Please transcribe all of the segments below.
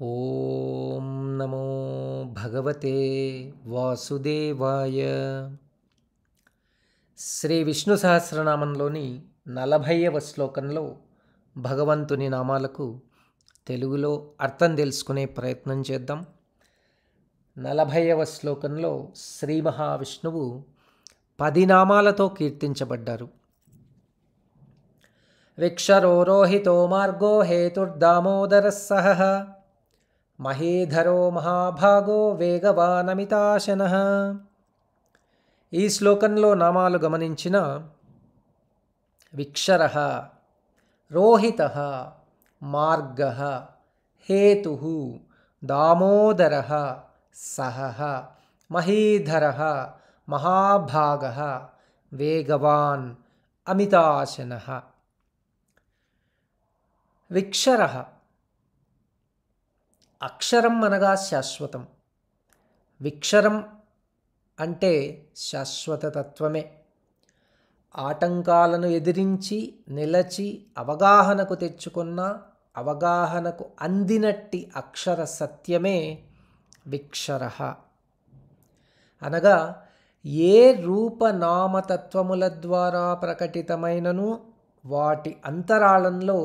ఓం నమో భగవతే వాసుదేవాయ. శ్రీ విష్ణు సహస్రనామంలోని 40వ శ్లోకంలో భగవంతుని నామాలకు తెలుగులో అర్థం తెలుసుకునే ప్రయత్నం చేద్దాం. 40వ శ్లోకంలో శ్రీ మహావిష్ణువు 10 నామాలతో కీర్తించబడ్డారు. విక్షరోరోహితో మార్గో హేతుర్దామోదరస్సహ మహీధరో మహాభాగో వేగవానమితాశనః. ఈ శ్లోకంలో నామాలు గమనించిన విక్షరః, రోహితః, మార్గః, హేతుః, దామోదరః, సహః, మహీధరః, మహాభాగః, వేగవాన్, అమితాశనః. విక్షరః అక్షరం అనగా శాశ్వతం. విక్షరం అంటే శాశ్వత తత్వమే. ఆటంకాలను ఎదిరించి నిలచి అవగాహనకు తెచ్చుకున్న, అవగాహనకు అందినట్టి అక్షర సత్యమే విక్షరః. అనగా ఏ రూపనామతత్వముల ద్వారా ప్రకటితమైనను వాటి అంతరాళంలో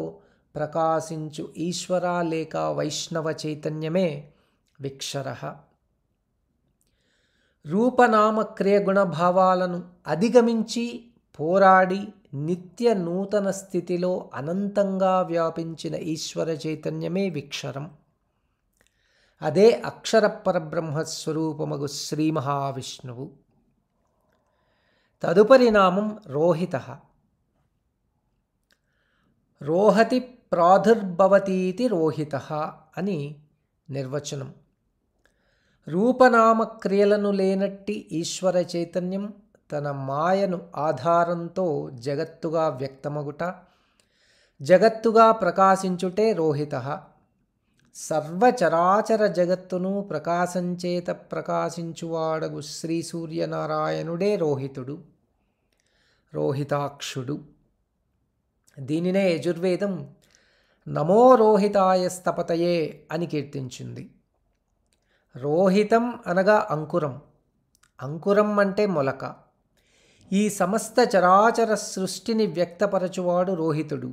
ప్రకాశించు ఈశ్వర లేక వైష్ణవ చైతన్యమే విక్షరః. రూపనామ క్రియగుణ భావాలను అధిగమించి పోరాడి నిత్య నూతన స్థితిలో అనంతంగా వ్యాపించిన ఈశ్వర చైతన్యమే విక్షరం. అదే అక్షర పరబ్రహ్మస్వరూపమగు శ్రీ మహావిష్ణువు. తదుపరి నామం రోహితః. రోహతి ప్రాదుర్భవతీతి రోహితః అని నిర్వచనం. రూపనామక్రియలను లేనట్టి ఈశ్వర చైతన్యం తన మాయను ఆధారంతో జగత్తుగా వ్యక్తమగుట, జగత్తుగా ప్రకాశించుటే రోహితః. సర్వచరాచర జగత్తును ప్రకాశంచేత ప్రకాశించువాడగు శ్రీ సూర్యనారాయణుడే రోహితుడు, రోహితాక్షుడు. దీనినే యజుర్వేదం నమో రోహితాయ స్తపతయే అని కీర్తించింది. రోహితం అనగా అంకురం. అంకురం అంటే మొలక. ఈ సమస్త చరాచర సృష్టిని వ్యక్తపరచువాడు రోహితుడు.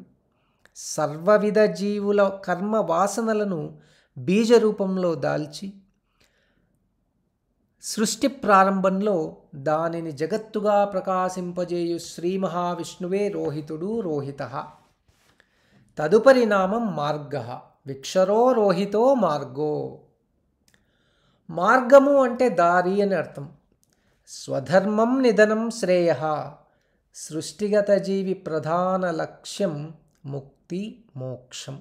సర్వవిధ జీవుల కర్మ వాసనలను బీజరూపంలో దాల్చి సృష్టి ప్రారంభంలో దానిని జగత్తుగా ప్రకాశింపజేయు శ్రీ మహావిష్ణువే రోహితుడు, రోహితః. తదుపరి నామం మార్గః. విక్షరో రోహితో మార్గో. మార్గము అంటే దారి అని అర్థం. స్వధర్మం నిధనం శ్రేయః. సృష్టిగత జీవి ప్రధాన లక్ష్యం ముక్తి, మోక్షం.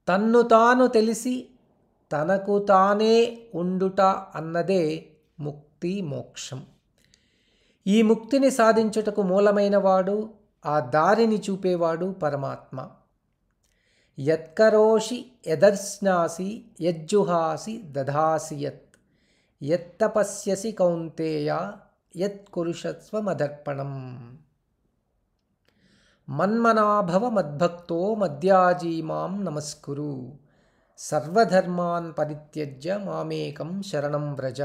తన్ను తాను తెలిసి తనకు తానే ఉండుట అన్నదే ముక్తి, మోక్షం. ఈ ముక్తిని సాధించుటకు మూలమైన వాడు, ఆ దారిని చూపేవాడు పరమాత్మ. యత్కరోషి యదర్శ్నాసి యజ్జుహాసి దధాసి యత్ యత్తపస్యసి కౌంతేయ యత్కురుషస్వ మన్మనాభవ మద్భక్తో మద్యాజీ మాం నమస్కురు సర్వధర్మాన్ పరిత్యజ్య మామేకం శరణం వ్రజ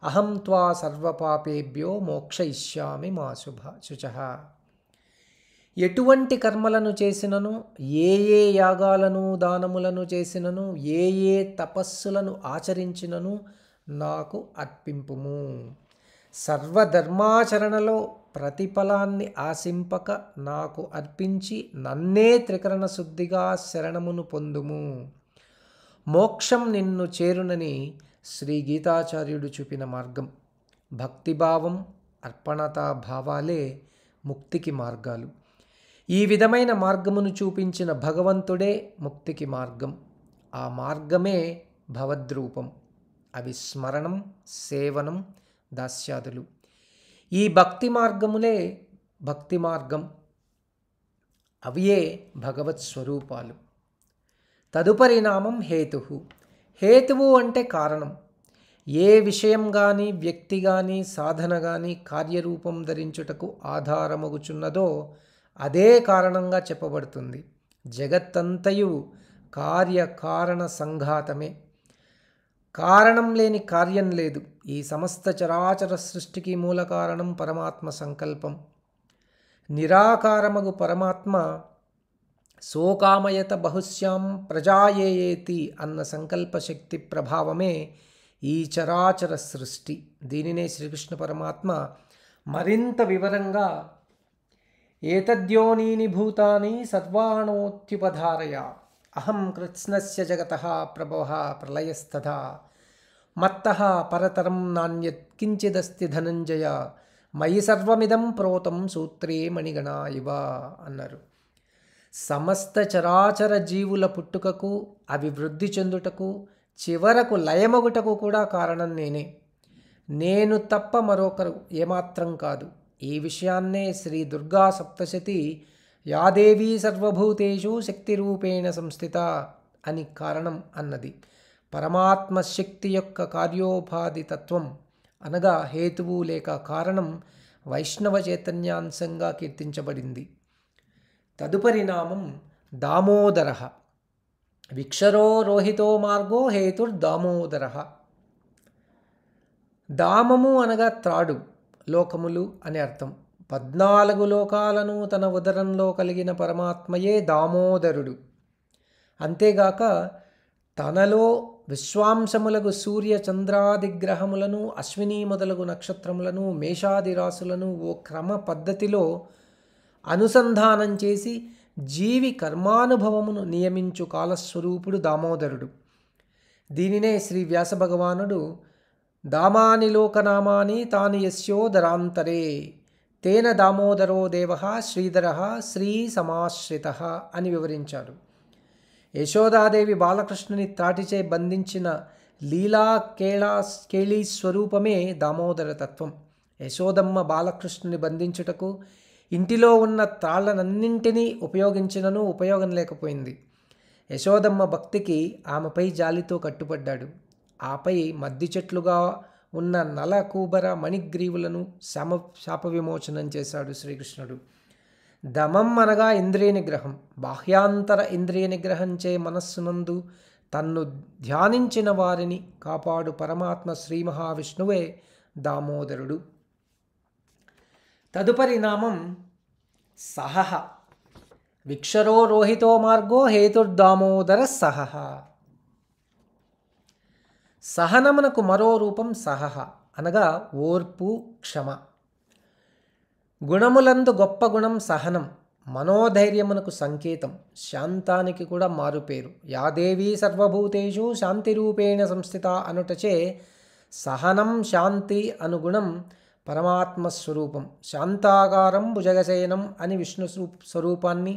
అహం త్వా సర్వపాపేభ్యో మోక్షయిష్యామి మా శుచః. ఎటువంటి కర్మలను చేసినను, ఏ ఏ యాగాలను దానములను చేసినను, ఏ ఏ తపస్సులను ఆచరించినను నాకు అర్పింపుము. సర్వధర్మాచరణలో ప్రతిఫలాన్ని ఆశింపక నాకు అర్పించి నన్నే త్రికరణ శుద్ధిగా శరణమును పొందుము. మోక్షం నిన్ను చేరునని శ్రీ గీతాచార్యుడు చూపిన మార్గం. భక్తిభావం, అర్పణతా భావాలే ముక్తికి మార్గాలు. ఈ విధమైన మార్గమును చూపించిన భగవంతుడే ముక్తికి మార్గం. ఆ మార్గమే భగవద్రూపం. అవి స్మరణం, సేవనం, దాస్యాదులు. ఈ భక్తి మార్గములే భక్తి మార్గం. అవియే భగవత్ స్వరూపాలు. తదుపరి నామం హేతుః. హేతువు అంటే కారణం. ఏ విషయం కానీ, వ్యక్తి కానీ, సాధన కానీ కార్యరూపం ధరించుటకు ఆధారమగుచున్నదో అదే కారణంగా చెప్పబడుతుంది. జగత్తంతయు కార్యకారణ సంఘాతమే. కారణం లేని కార్యం లేదు. ఈ సమస్త చరాచర సృష్టికి మూల కారణం పరమాత్మ సంకల్పం. నిరాకారమగు పరమాత్మ సోకామయత బహుశ్యాం ప్రజాయేయేతి అన్న సంకల్ప శక్తి ప్రభావమే ఈ చరాచర సృష్టి. దీనినే శ్రీకృష్ణ పరమాత్మ మరింత వివరంగా ఏతద్యోనీని భూతాని సర్వాణోత్యుపధారయ అహం కృత్స్నస్య జగతః ప్రభవః ప్రళయస్తథా మత్తః పరతరం నాన్యత్ కించిదస్తి ధనంజయ మయి సర్వమిదం ప్రోతం సూత్రే మణిగణా ఇవ అన్నారు. సమస్త చరాచర జీవుల పుట్టుకకు, అవి వృద్ధి చెందుటకు, చివరకు లయమగుటకు కూడా కారణం నేనే. నేను తప్ప మరొకరు ఏమాత్రం కాదు. ఈ విషయాన్నే శ్రీ దుర్గా సప్తశతి యాదేవీ సర్వభూతేషు శక్తిరూపేణ సంస్థిత అని కారణం అన్నది. పరమాత్మ శక్తి యొక్క కార్యోపాధి తత్వం అనగా హేతువు లేక కారణం వైష్ణవ చైతన్యాంశంగా కీర్తించబడింది. తదుపరి నామం దామోదర. విక్షరో రోహితో మార్గో హేతుర్దామోదర. దామము అనగా త్రాడు, లోకములు అని అర్థం. 14 లోకాలను తన ఉదరంలో కలిగిన పరమాత్మయే దామోదరుడు. అంతేగాక తనలో విశ్వాంశములకు సూర్య చంద్రాదిగ్రహములను, అశ్విని మొదలగు నక్షత్రములను, మేషాది రాసులను ఓ క్రమ పద్ధతిలో అనుసంధానం చేసి జీవి కర్మానుభవమును నియమించు కాలస్వరూపుడు దామోదరుడు. దీనినే శ్రీ వ్యాస భగవానుడు దామాని లోకనామాని తాని యస్యోదరాంతరే తేన దామోదరో దేవః శ్రీధరః శ్రీ సమాశ్రితః అని వివరించారు. యశోదాదేవి బాలకృష్ణుని త్రాటిచే బంధించిన లీలా కేళీ స్వరూపమే దామోదర తత్వం. యశోదమ్మ బాలకృష్ణుని బంధించుటకు ఇంటిలో ఉన్న తాళ్లనన్నింటినీ ఉపయోగించినను ఉపయోగం లేకపోయింది. యశోదమ్మ భక్తికి ఆమెపై జాలితో కట్టుపడ్డాడు. ఆపై మద్ది చెట్లుగా ఉన్న నల కూబర మణిగ్రీవులను శాప విమోచనం చేశాడు శ్రీకృష్ణుడు. దమం అనగా ఇంద్రియ నిగ్రహం. బాహ్యాంతర ఇంద్రియ నిగ్రహంచే మనస్సునందు తన్ను ధ్యానించిన వారిని కాపాడు పరమాత్మ శ్రీ మహావిష్ణువే దామోదరుడు. తదుపరి నామం సహః. విక్షరో రోహితో మార్గో హేతుర్దామోదర సహః. సహనమునకు మరో రూపం సహః అనగా ఓర్పు, క్షమ. గుణములందు గొప్ప గుణం సహనం. మనోధైర్యమునకు సంకేతం. శాంతానికి కూడా మారుపేరు. యాదేవీ సర్వభూతేషు శాంతిరూపేణ సంస్థిత అనుటచే సహనం, శాంతి అనుగుణం పరమాత్మ స్వరూపం. శాంతాకారం భుజగశయనం అని విష్ణు స్వరూపాన్ని,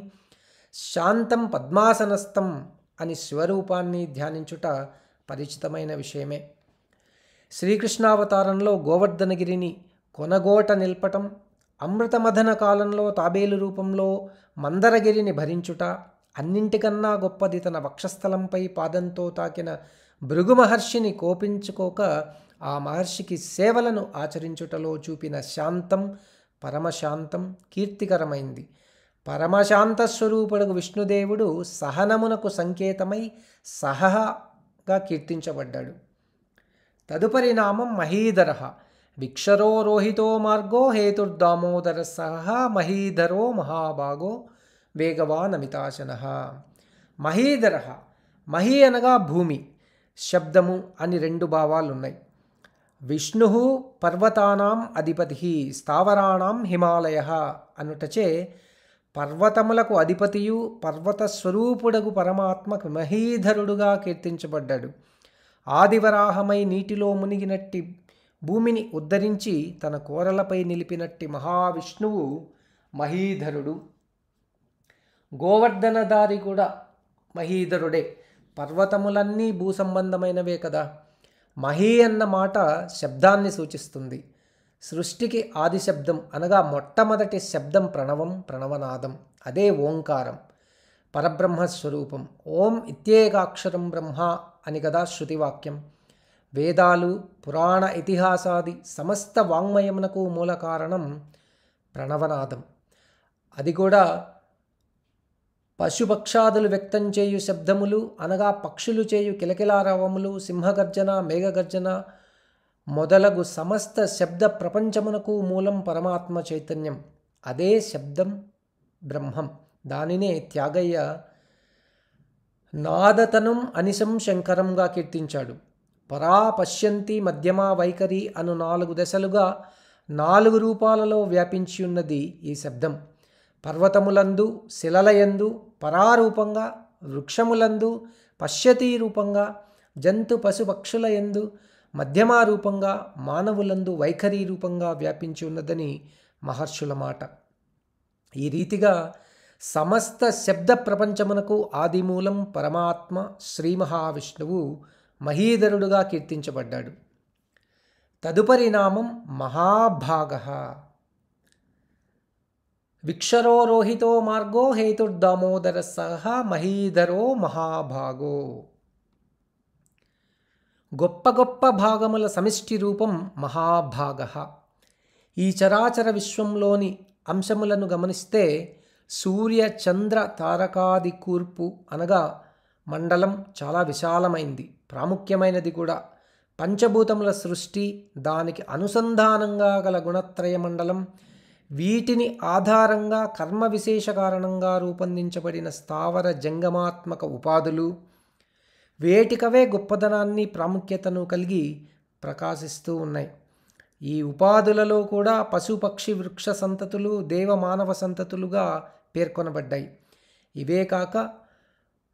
శాంతం పద్మాసనస్థం అని శివరూపాన్ని ధ్యానించుట పరిచితమైన విషయమే. శ్రీకృష్ణావతారంలో గోవర్ధనగిరిని కొనగోట నిల్పటం, అమృతమథన కాలంలో తాబేలు రూపంలో మందరగిరిని భరించుట, అన్నింటికన్నా గొప్పది తన వక్షస్థలంపై పాదంతో తాకిన భృగు మహర్షిని కోపించుకోక ఆ మహర్షికి సేవలను ఆచరించుటలో చూపిన శాంతం, పరమశాంతం కీర్తికరమైంది. పరమశాంత స్వరూపుడు విష్ణుదేవుడు సహనమునకు సంకేతమై సహగా కీర్తించబడ్డాడు. తదుపరి నామం మహీధర. విక్షరో రోహితో మార్గో హేతుర్దామోదర సహ మహీధరో మహాభాగో వేగవానమితాశనః. మహీధర. మహీ అనగా భూమి, శబ్దము అని 2 భావాలున్నాయి. విష్ణు పర్వతానాం అధిపతి స్థావరాణం హిమాలయ అనుటచే పర్వతములకు అధిపతియు పర్వత స్వరూపుడగు పరమాత్మకు మహీధరుడుగా కీర్తించబడ్డాడు. ఆదివరాహమై నీటిలో మునిగినట్టి భూమిని ఉద్ధరించి తన కోరలపై నిలిపినట్టి మహావిష్ణువు మహీధరుడు. గోవర్ధనధారి కూడా మహీధరుడే. పర్వతములన్నీ భూసంబంధమైనవే కదా. మహీ అన్న మాట శబ్దాన్ని సూచిస్తుంది. సృష్టికి ఆది శబ్దం అనగా మొట్టమొదటి శబ్దం ప్రణవం, ప్రణవనాదం. అదే ఓంకారం, పరబ్రహ్మస్వరూపం. ఓం ఇత్యేకాక్షరం బ్రహ్మ అని కదా శృతివాక్యం. వేదాలు, పురాణ ఇతిహాసాది సమస్త వాంగ్మయమునకు మూల కారణం ప్రణవనాదం. అది కూడా పశుపక్షాదులు వ్యక్తం చేయు శబ్దములు అనగా పక్షులు చేయు కిలకిలారవములు, సింహగర్జన, మేఘగర్జన మొదలగు సమస్త శబ్ద ప్రపంచమునకు మూలం పరమాత్మ చైతన్యం. అదే శబ్దం బ్రహ్మం. దానినే త్యాగయ్య నాదతనం అనిశం శంకరంగా కీర్తించాడు. పరా, పశ్యంతి, మధ్యమ, వైఖరి అను 4 దశలుగా 4 రూపాలలో వ్యాపించి ఉన్నది ఈ శబ్దం. పర్వతములందు, శిలలయందు పరారూపంగా, వృక్షములందు పశ్యతి రూపంగా, జంతు పశు పక్షుల యందు మధ్యమ రూపంగా, మానవులందు వైఖరి రూపంగా వ్యాపించి ఉన్నదని మహర్షుల మాట. ఈ రీతిగా సమస్త శబ్ద ప్రపంచమునకు ఆదిమూలం పరమాత్మ శ్రీ మహావిష్ణువు మహీధరుడుగా కీర్తించబడ్డాడు. తదుపరి నామం మహాభాగ. విక్షరోరోహితో మార్గో హేతుర్దామోదర సహ మహీధరో మహాభాగో. గొప్ప గొప్ప భాగముల సమిష్టి రూపం మహాభాగ. ఈ చరాచర విశ్వంలోని అంశములను గమనిస్తే సూర్య చంద్ర తారకాది కూర్పు అనగా మండలం చాలా విశాలమైంది, ప్రాముఖ్యమైనది కూడా. పంచభూతముల సృష్టి, దానికి అనుసంధానంగా గల గుణత్రయ మండలం, వీటిని ఆధారంగా కర్మ విశేష కారణంగా రూపొందించబడిన స్థావర జంగమాత్మక ఉపాధులు, వేటికవే గొప్పదనాన్ని ప్రాముఖ్యతను కలిగి ప్రకాశిస్తూ ఉన్నాయి. ఈ ఉపాధులలో కూడా పశుపక్షి వృక్ష సంతతులు దేవమానవ సంతతులుగా పేర్కొనబడ్డాయి. ఇవే కాక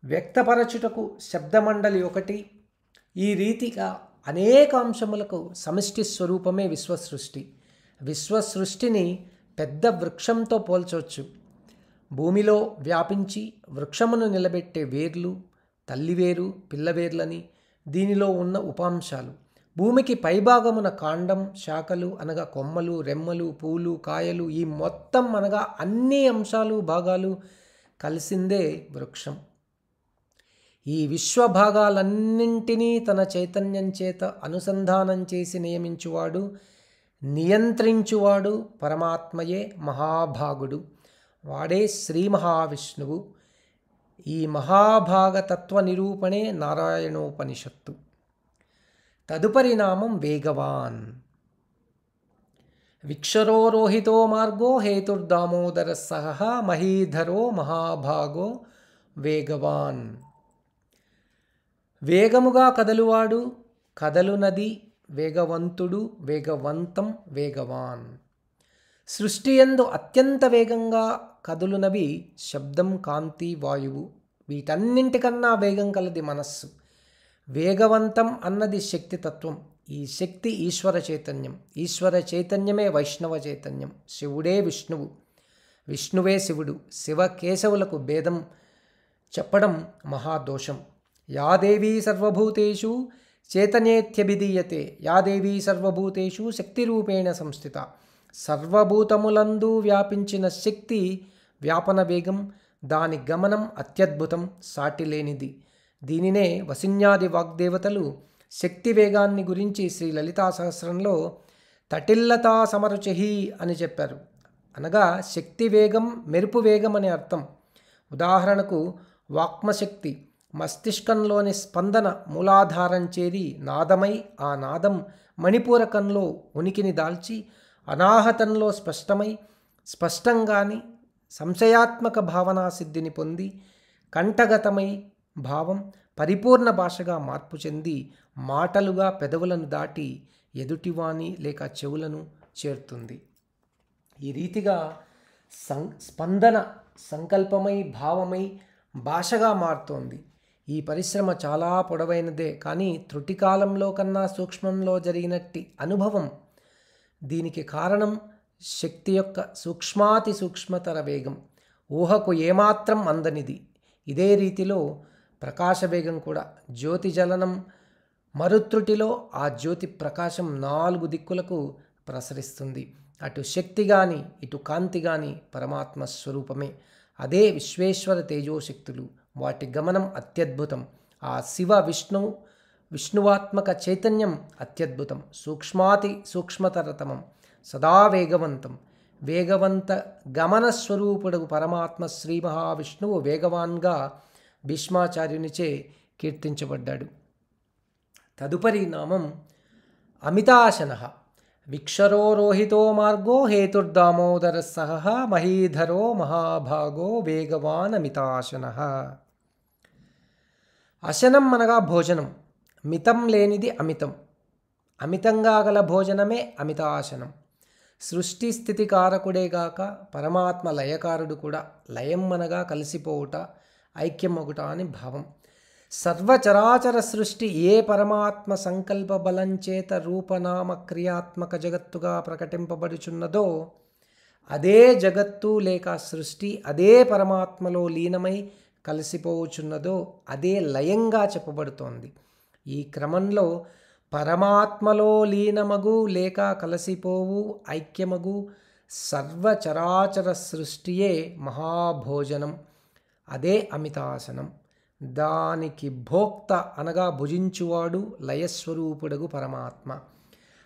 వ్యక్తపరచుటకు శబ్దమండలి ఒకటి. ఈ రీతిగా అనేక అంశములకు సమిష్టి స్వరూపమే విశ్వసృష్టి. విశ్వసృష్టిని పెద్ద వృక్షంతో పోల్చవచ్చు. భూమిలో వ్యాపించి వృక్షమును నిలబెట్టే వేర్లు, తల్లివేరు, పిల్లవేర్లని దీనిలో ఉన్న ఉపాంశాలు. భూమికి పైభాగమున కాండం, శాఖలు అనగా కొమ్మలు, రెమ్మలు, పూలు, కాయలు, ఈ మొత్తం అనగా అన్ని అంశాలు భాగాలు కలిసిందే వృక్షం. ఈ విశ్వభాగాలన్నింటినీ తన చైతన్యం చేత అనుసంధానం చేసి నియమించువాడు, నియంత్రించువాడు పరమాత్మయే మహాభాగుడు. వాడే శ్రీ మహావిష్ణువు. ఈ మహాభాగతత్వ నిరూపణే నారాయణోపనిషత్తు. తదుపరి నామం వేగవాన్. విక్షరోరోహితో మార్గో హేతుర్దామోదర సహ మహీధరో మహాభాగో వేగవాన్. వేగముగా కదలువాడు, కదలునది, వేగవంతుడు, వేగవంతం, వేగవాన్. సృష్టియందు అత్యంత వేగంగా కదులునవి శబ్దం, కాంతి, వాయువు. వీటన్నింటికన్నా వేగం కలది మనస్సు. వేగవంతం అన్నది శక్తితత్వం. ఈ శక్తి ఈశ్వర చైతన్యం. ఈశ్వర చైతన్యమే వైష్ణవ చైతన్యం. శివుడే విష్ణువు, విష్ణువే శివుడు. శివ కేశవులకు భేదం చెప్పడం మహాదోషం. యాదేవీ సర్వభూతేషు చైతన్యేత్యభిధీయతే, యాదేవీ సర్వభూతేషు శక్తిరూపేణ సంస్థిత. సర్వభూతములందు వ్యాపించిన శక్తి వ్యాపన వేగం, దాని గమనం అత్యద్భుతం, సాటిలేనిది. దీనినే వసిన్యాది వాగ్దేవతలు శక్తి వేగాన్ని గురించి శ్రీ లలితా సహస్రంలో తటిల్లతా సమరుచిహి అని చెప్పారు. అనగా శక్తి వేగం, మెరుపు వేగం అనే అర్థం. ఉదాహరణకు వాక్మశక్తి మస్తిష్కంలోని స్పందన మూలాధారం చేరి నాదమై, ఆ నాదం మణిపూరకంలో ఉనికిని దాల్చి అనాహతంలో స్పష్టంగాని సంశయాత్మక భావనా సిద్ధిని పొంది కంఠగతమై భావం పరిపూర్ణ భాషగా మార్పు చెంది మాటలుగా పెదవులను దాటి ఎదుటివాని లేక చెవులను చేరుతుంది. ఈ రీతిగా స్పందన సంకల్పమై, భావమై భాషగా మారుతోంది. ఈ పరిశ్రమ చాలా పొడవైనదే, కానీ త్రుటికాలంలో కన్నా సూక్ష్మంలో జరిగినట్టి అనుభవం. దీనికి కారణం శక్తి యొక్క సూక్ష్మాతి సూక్ష్మతర వేగం, ఊహకు ఏమాత్రం అందనిది. ఇదే రీతిలో ప్రకాశ వేగం కూడా. జ్యోతి జలనం మరుత్రుటిలో ఆ జ్యోతి ప్రకాశం 4 దిక్కులకు ప్రసరిస్తుంది. అటు శక్తి కానీ ఇటు కాంతి కానీ పరమాత్మ స్వరూపమే. అదే విశ్వేశ్వర తేజోశక్తులు. వాటి గమనం అత్యద్భుతం. ఆ శివ విష్ణువాత్మక చైతన్యం అత్యద్భుతం, సూక్ష్మాతి సూక్ష్మతరతమం, సదా వేగవంతం. వేగవంత గమన స్వరూపుడు పరమాత్మ శ్రీ మహావిష్ణువు వేగవాన్గా భీష్మాచార్యునిచే కీర్తించబడ్డాడు. తదుపరి నామం అమితాశన. విక్షరో రోహితో మార్గో హేతుర్దామోదర సహ మహీధరో మహాభాగో వేగవాన్ అమితాశన. అశనం అనగా భోజనం, మితం లేనిది అమితం. అమితంగా గల భోజనమే అమితాశనం. సృష్టి స్థితి కారకుడే గాక పరమాత్మ లయకారుడు కూడా. లయం అనగా కలిసిపోవుట, ఐక్యమగుట అని భావం. సర్వచరాచర సృష్టి ఏ పరమాత్మ సంకల్ప బలంచేత రూపనామ క్రియాత్మక జగత్తుగా ప్రకటింపబడుచున్నదో అదే జగత్తు లేక సృష్టి అదే పరమాత్మలో లీనమై కలిసిపోవుచున్నదో అదే లయంగా చెప్పబడుతోంది. ఈ క్రమంలో పరమాత్మలో లీనమగు లేక కలిసిపోవు ఐక్యమగు సర్వచరాచర సృష్టియే మహాభోజనం, అదే అమితాసనం. దానికి భోక్త అనగా భుజించువాడు లయస్వరూపుడగు పరమాత్మ.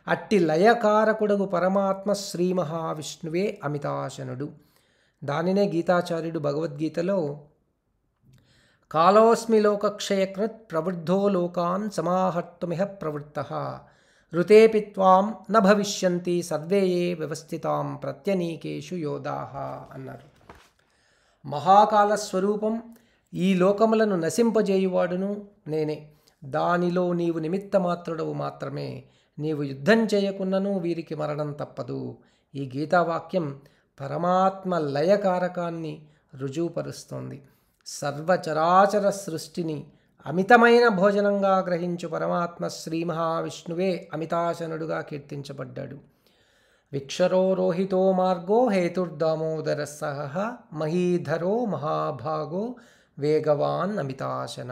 అట్టి లయకారకుడగు పరమాత్మ శ్రీ మహావిష్ణువే అమితాశనుడు. దానినే గీతాచార్యుడు భగవద్గీతలో కాలోస్మి లోకక్షయకృత్ ప్రవృద్ధో లోకాన్ సమాహర్తుమిహ ప్రవృత్తః ఋతేపి త్వాం న భవిష్యంతి సర్వే వ్యవస్థితాం ప్రత్యనీకేషు యోధాః అన్నారు. మహాకాల స్వరూపం, ఈ లోకములను నశింపజేయువాడును నేనే. దానిలో నీవు నిమిత్తమాత్రుడవు మాత్రమే. నీవు యుద్ధం చేయకున్నను వీరికి మరణం తప్పదు. ఈ గీతావాక్యం పరమాత్మ లయకారకాన్ని రుజువుపరుస్తోంది. సర్వచరాచర సృష్టిని అమితమైన భోజనంగా గ్రహించు పరమాత్మ శ్రీ మహావిష్ణువే అమితాశనుడుగా కీర్తించబడ్డాడు. విక్షరో రోహితో మార్గో హేతుర్దామోదర సహ మహీధరో మహాభాగో వేగవాన్ అమితాశన.